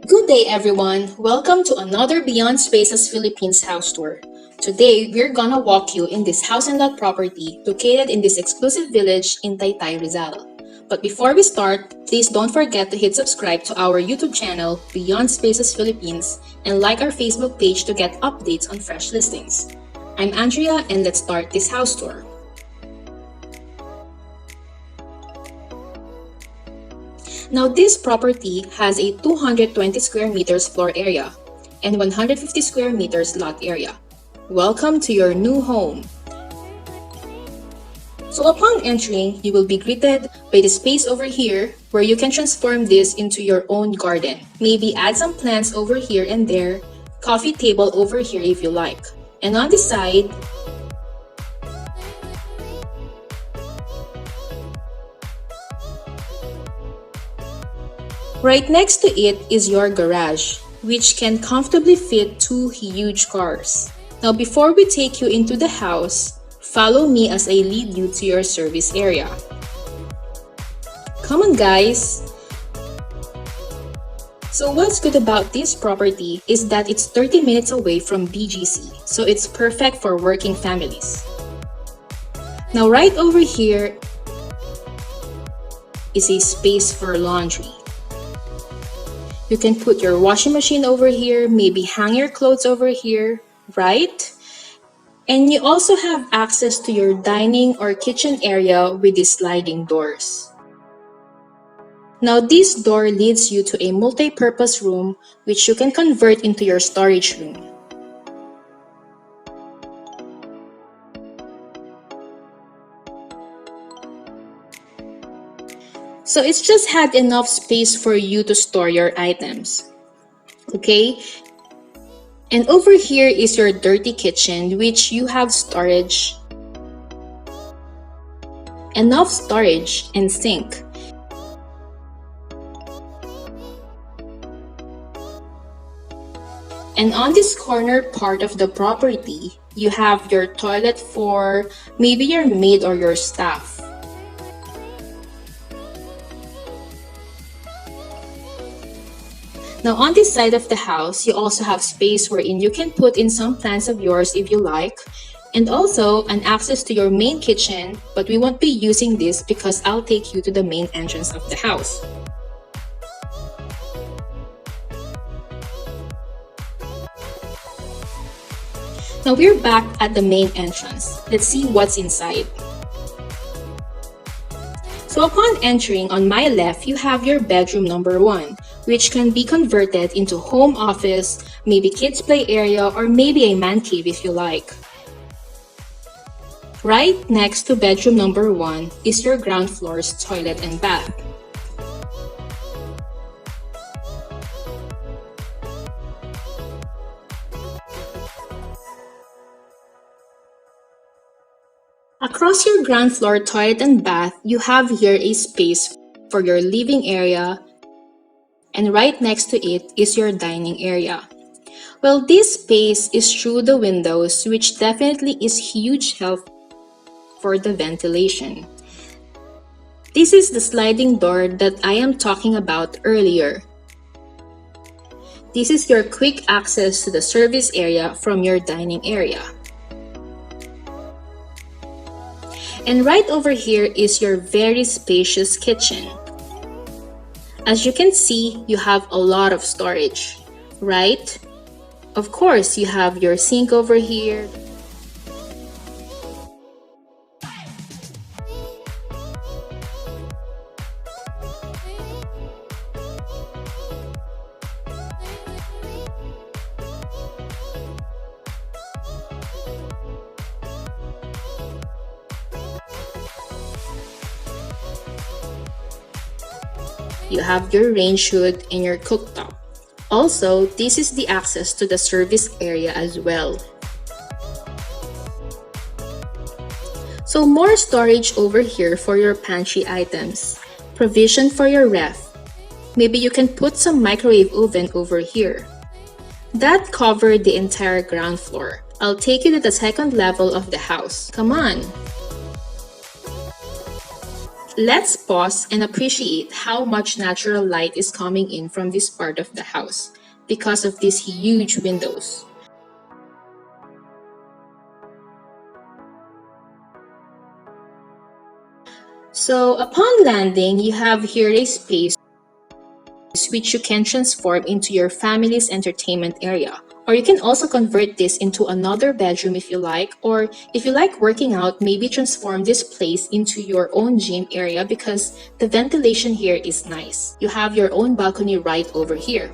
Good day everyone! Welcome to another Beyond Spaces Philippines house tour. Today, we're gonna walk you in this house and lot property located in this exclusive village in Taytay, Rizal. But before we start, please don't forget to hit subscribe to our YouTube channel, Beyond Spaces Philippines, and like our Facebook page to get updates on fresh listings. I'm Andrea and let's start this house tour. Now this property has a 220 square meters floor area and 150 square meters lot area. Welcome to your new home. So upon entering, you will be greeted by the space over here where you can transform this into your own garden. Maybe add some plants over here and there, coffee table over here if you like. And on the side, right next to it is your garage, which can comfortably fit 2 huge cars. Now before we take you into the house, follow me as I lead you to your service area. Come on guys! So what's good about this property is that it's 30 minutes away from BGC, so it's perfect for working families. Now right over here is a space for laundry. You can put your washing machine over here, maybe hang your clothes over here, right? And you also have access to your dining or kitchen area with these sliding doors. Now this door leads you to a multi-purpose room which you can convert into your storage room. So it's just had enough space for you to store your items. Okay? And over here is your dirty kitchen, which you have storage, enough storage and sink. And on this corner part of the property, you have your toilet for maybe your maid or your staff. Now on this side of the house, you also have space wherein you can put in some plants of yours if you like, and also an access to your main kitchen, but we won't be using this because I'll take you to the main entrance of the house. Now we're back at the main entrance. Let's see what's inside. So upon entering, on my left, you have your bedroom number 1, which can be converted into home office, maybe kids play area, or maybe a man cave if you like. Right next to bedroom number 1 is your ground floor's toilet and bath. Across your ground floor toilet and bath, you have here a space for your living area, and right next to it is your dining area. Well, this space is through the windows, which definitely is huge help for the ventilation. This is the sliding door that I am talking about earlier. This is your quick access to the service area from your dining area. And right over here is your very spacious kitchen. As you can see, you have a lot of storage, right? Of course, you have your sink over here. You have your range hood and your cooktop. Also, this is the access to the service area as well. So more storage over here for your pantry items. Provision for your ref. Maybe you can put some microwave oven over here. That covered the entire ground floor. I'll take you to the second level of the house. Come on! let's pause and appreciate how much natural light is coming in from this part of the house because of these huge windows. So upon landing, you have here a space which you can transform into your family's entertainment area. Or you can also convert this into another bedroom if you like, or if you like working out, maybe transform this place into your own gym area because the ventilation here is nice. You have your own balcony right over here.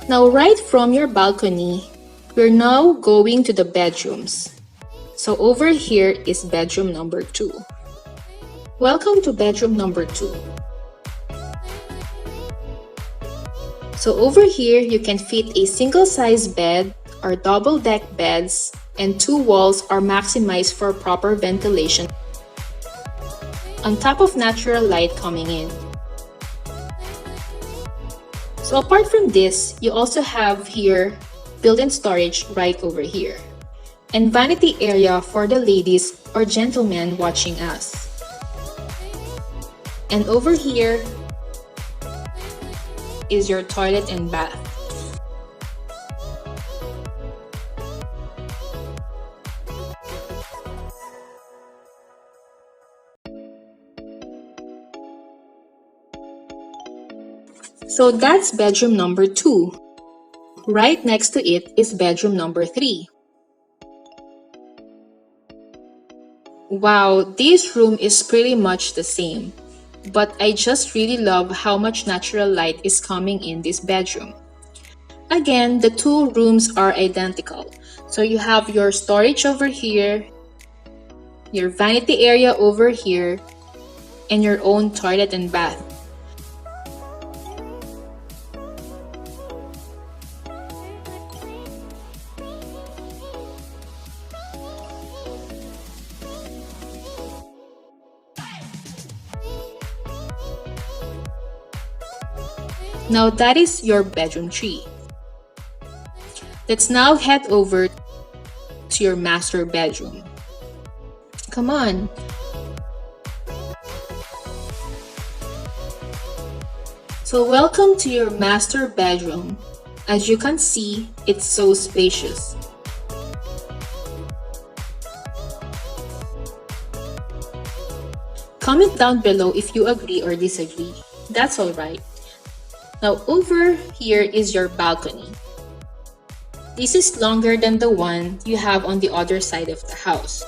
Now, right from your balcony, we're now going to the bedrooms. So over here is bedroom number 2. Welcome to bedroom number 2. So over here, you can fit a single-size bed or double-deck beds, and 2 walls are maximized for proper ventilation on top of natural light coming in. So apart from this, you also have here built-in storage right over here, and vanity area for the ladies or gentlemen watching us. And over here is your toilet and bath. So that's bedroom number 2. Right next to it is bedroom number 3. Wow, this room is pretty much the same, but I just really love how much natural light is coming in this bedroom. Again, the 2 rooms are identical. So you have your storage over here, your vanity area over here, and your own toilet and bath. Now that is your bedroom 3. Let's now head over to your master bedroom. Come on. So welcome to your master bedroom. As you can see, it's so spacious. Comment down below if you agree or disagree. That's alright. Now over here is your balcony. This is longer than the one you have on the other side of the house.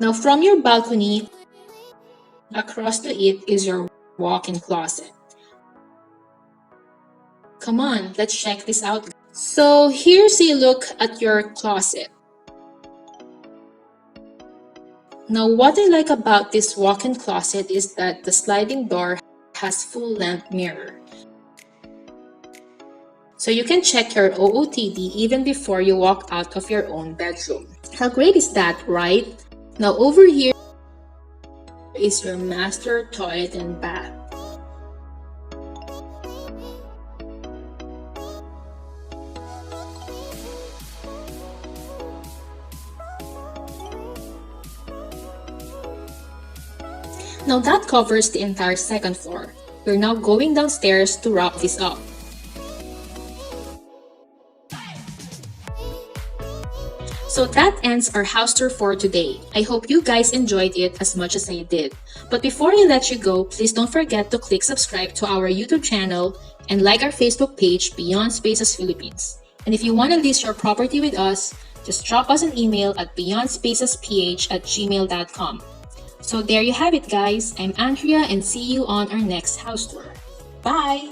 Now from your balcony, across to it is your walk-in closet. Come on, let's check this out. So here's a look at your closet. Now what I like about this walk-in closet is that the sliding door has full-length mirror. So you can check your OOTD even before you walk out of your own bedroom. How great is that, right? Now over here is your master toilet and bath. Now that covers the entire second floor. We're now going downstairs to wrap this up. So that ends our house tour for today. I hope you guys enjoyed it as much as I did. But before I let you go, please don't forget to click subscribe to our YouTube channel and like our Facebook page, Beyond Spacious Philippines. And if you want to list your property with us, just drop us an email at beyondspaciousPH@gmail.com. So there you have it, guys. I'm Andrea and see you on our next house tour. Bye!